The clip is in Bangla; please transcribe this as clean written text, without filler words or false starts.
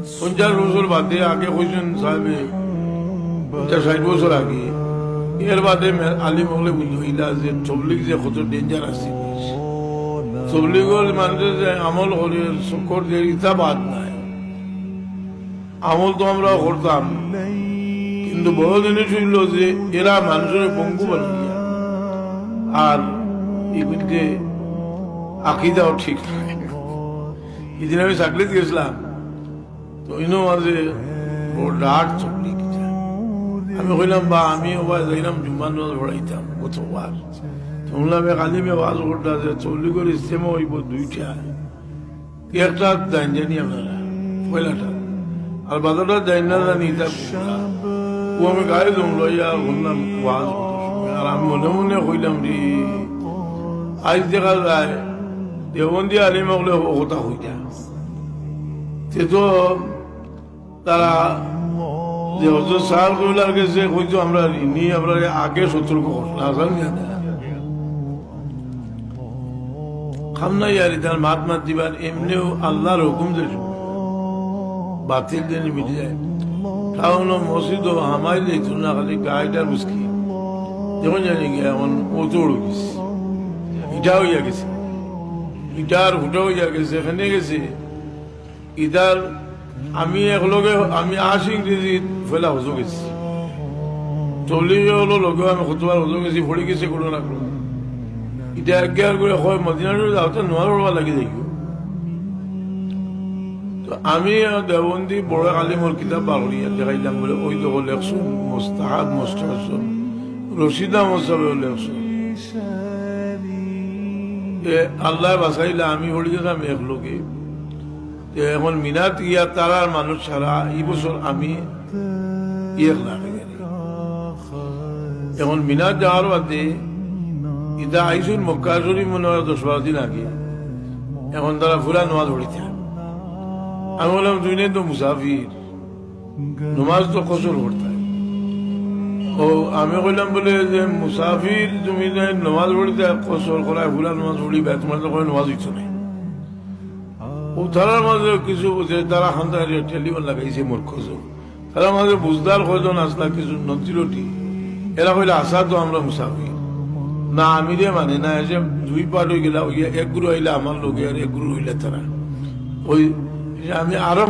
50 বছর বাদে আগে কইছেন সাহেবে 50-60 বছর আগে এর বাদে আলিম হলে বুঝলা যে তবলিগ যে কত ডেঞ্জার আছে তবলিগের মানুষের যে আমল করে শকর যে ইতা বাদ নাই আমল তো আমরা করতাম কিন্তু বড় জিনিস হইল যে এরা মানুষের পঙ্গু বানিয়ে আর এগুলি যে আকিদাও ঠিক নাই। এদিন আমি চাকরিতে গেছিলাম তো ইনো মাঝে ডাক চকলি আমি কইলাম বা আমি ওবার যাইলাম জুম্মান নামাজ পড়াইতাম কতবার শুনলাম এক আলিমে ওয়াজ করতে আছে চল্লিগের ইস্তেমা হইব দুইটা একটা জানি জানি আপনারা পয়লাটা আর বাজারটা জানি না জানি ও আমি গায়ে জম লইয়া শুনলাম ওয়াজ আর আমি মনে মনে কইলাম রে আজ দেখা যায় দেবন্দি আলিম হলে কথা হইতা সে তো তারা যে হজরত সাহেব কবিলার কাছে কইতো আমরা ঋণী আমরা আগে সতর্ক করলাম খামনা ইয়ারি তার মাত মাত দিবার এমনিও আল্লাহর হুকুম যে বাতিল দিয়ে মিটে যায় কারণ মসজিদ হামাই দিত না খালি গায়েটার মুসকি যখন জানি গিয়ে এমন ওতো উড়ে গেছে ইটা হইয়া গেছে ইটার হুটা হইয়া গেছে এখানে গেছে ইটার আমি একলগে আমি 80 ইংরেজি ফেলা হজো গেছি 40 হলো লগে আমি কতবার হজো গেছি পড়ে গেছে কোনো না কোনো এটা একবার করে হয় মদিনার যাওয়াতে নোয়ার উড়বা লাগি যাই তো আমি দেওবন্দি বড় আলিমর কিতাব বাগড়িয়া দেখাইলাম বলে ওই তো লেখছুন মোস্তাহাব মোস্তাহসন রশিদা মোসাবে লেখছুন আল্লাহ বাসাইলে আমি পড়ে গেছিলাম একলগে এখন মিনাত ইয়া তারার মানুষ ছাড়া এই বছর আমি এখন মিনাত যাওয়ার বাদে ইটা আইসুন মক্কা শরীফ মনে হয় 10-12 দিন আগে এখন তারা ফুলা নামাজ পড়িতে আমি বললাম তুই নেই তো মুসাফির নমাজ তো কসর পড়তে ও আমি কইলাম বলে যে মুসাফির তুমি নমাজ পড়িতে কসর করায় ফুলা নামাজ পড়িবে তোমার তো কোনো নামাজ হইতো নাই ও তারার মাঝে কিছু তারা হান্তা টেলিফোন লাগাইছে মূর্খ তারা মাঝে বুঝদার কয়জন আসলা কিছু নদীরটি এরা কইলে আসা তো আমরা মুসাফির না আমি রে মানে না এসে 2 পার্ট হয়ে গেলা এক গুরু হইলে আমার লোক আর এক গুরু হইলে তারা ওই আমি আরো